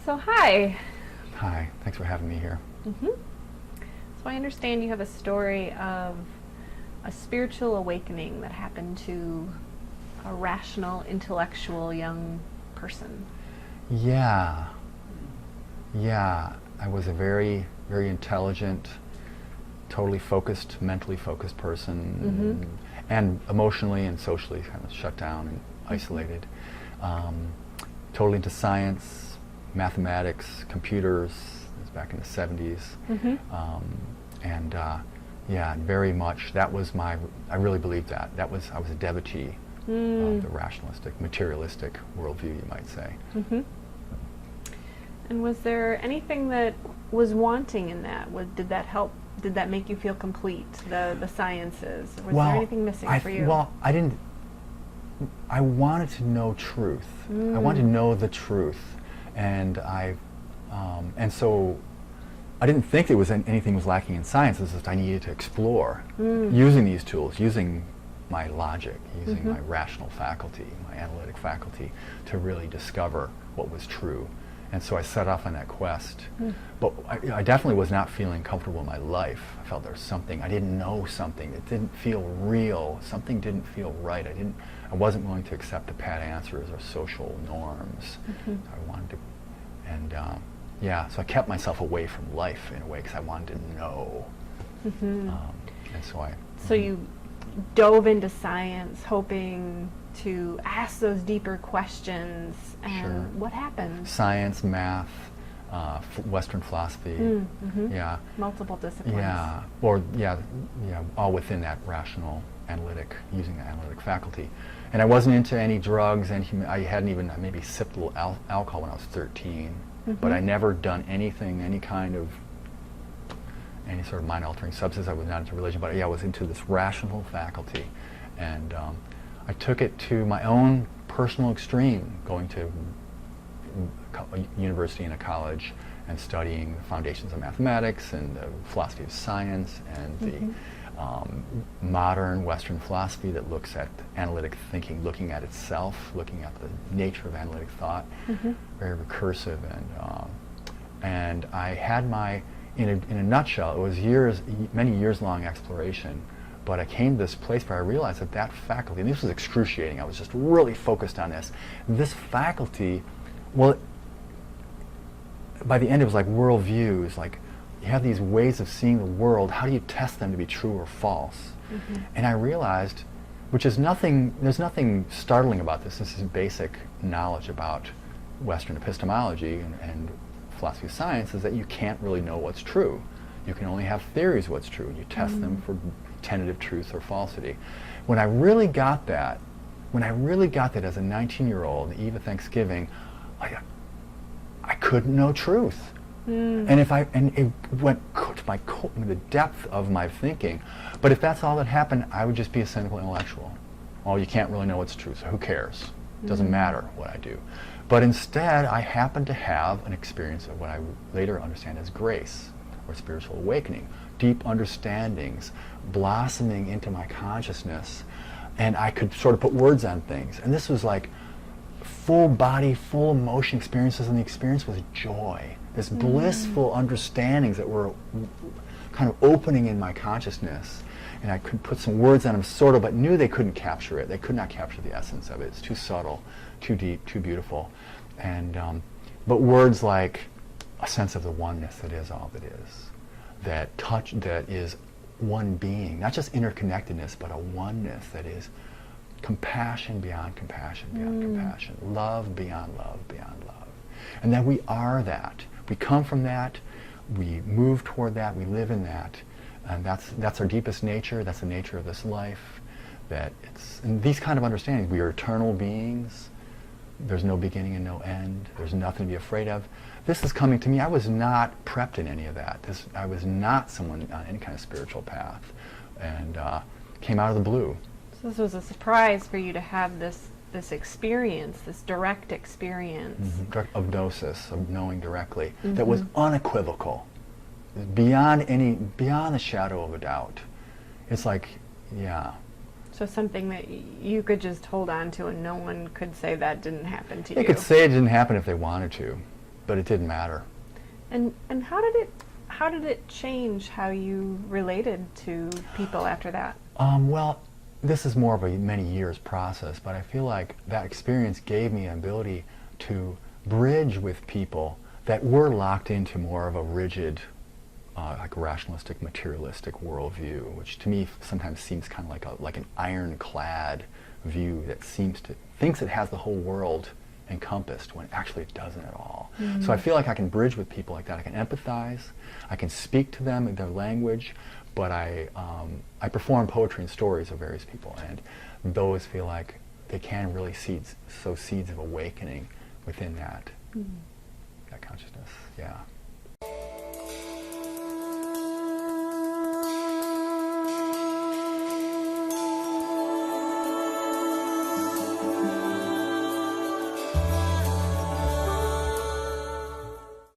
So hi. Hi, thanks for having me here. So I understand you have a story of a spiritual awakening that happened to a rational, intellectual young person. Yeah, I was a very, very intelligent, totally focused, mentally focused person, and emotionally and socially kind of shut down and isolated. Totally into science, mathematics, computers. It was back in the 70s. Yeah, very much. That was my. I really believed that. I was a devotee of the rationalistic, materialistic worldview, you might say. And was there anything that was wanting in that? Did that help? Did that make you feel complete? The sciences. Was there anything missing for you? Well, I didn't. I wanted to know truth. I wanted to know the truth, and so I didn't think there was anything was lacking in science. It's just I needed to explore using these tools, using my logic, using my rational faculty, my analytic faculty, to really discover what was true. And so I set off on that quest. But I definitely was not feeling comfortable in my life. I felt there was something, I didn't know something. It didn't feel real. Something didn't feel right. I wasn't willing to accept the pat answers or social norms. I wanted to, so I kept myself away from life in a way because I wanted to know. So you dove into science hoping to ask those deeper questions, and what happened? Science, math, Western philosophy, multiple disciplines. All within that rational analytic, using the analytic faculty. And I wasn't into any drugs, and I hadn't even maybe sipped a little alcohol when I was 13, but I never done anything, any sort of mind-altering substance. I was not into religion, but I was into this rational faculty, and I took it to my own personal extreme, going to a university and a college and studying the foundations of mathematics and the philosophy of science and the modern Western philosophy that looks at analytic thinking, looking at itself, looking at the nature of analytic thought, very recursive, and I had in a nutshell, it was many years long exploration. But I came to this place where I realized that faculty, and this was excruciating, I was just really focused on this. This faculty, well, by the end it was like worldviews, like you have these ways of seeing the world, how do you test them to be true or false? And I realized, there's nothing startling about this. This is basic knowledge about Western epistemology and philosophy of science, is that you can't really know what's true. You can only have theories of what's true, and you test them for tentative truth or falsity. When I really got that as a 19-year-old, the eve of Thanksgiving, I couldn't know truth. And it went to the depth of my thinking. But if that's all that happened, I would just be a cynical intellectual. Oh, you can't really know what's true, so who cares? It doesn't matter what I do. But instead, I happened to have an experience of what I would later understand as grace, or spiritual awakening, deep understandings blossoming into my consciousness, and I could sort of put words on things. And this was like full body, full emotion experiences, and the experience was joy. This blissful understandings that were kind of opening in my consciousness, and I could put some words on them, sort of, but knew they couldn't capture it. They could not capture the essence of it. It's too subtle, too deep, too beautiful. And but words like a sense of the oneness that is all that is, that is one being, not just interconnectedness, but a oneness that is compassion beyond compassion beyond compassion, love beyond love beyond love, and that we are that. We come from that, we move toward that, we live in that, and that's our deepest nature. That's the nature of this life. And these kind of understandings. We are eternal beings. There's no beginning and no end. There's nothing to be afraid of. This is coming to me. I was not prepped in any of that. I was not someone on any kind of spiritual path, and came out of the blue. So this was a surprise for you to have this experience, this direct experience. Of gnosis, of knowing directly, that was unequivocal, beyond the shadow of a doubt. It's like, So something that you could just hold on to and no one could say that didn't happen to you. They could say it didn't happen if they wanted to. but it didn't matter. And how did it change how you related to people after that? Well, this is more of a many years process, but I feel like that experience gave me an ability to bridge with people that were locked into more of a rigid, like rationalistic, materialistic worldview, which to me sometimes seems kind of like an ironclad view that thinks it has the whole world encompassed when actually it doesn't at all. Mm-hmm. So I feel like I can bridge with people like that. I can empathize, I can speak to them in their language, but I perform poetry and stories of various people, and those feel like they can really sow seeds of awakening within that, that consciousness. Yeah.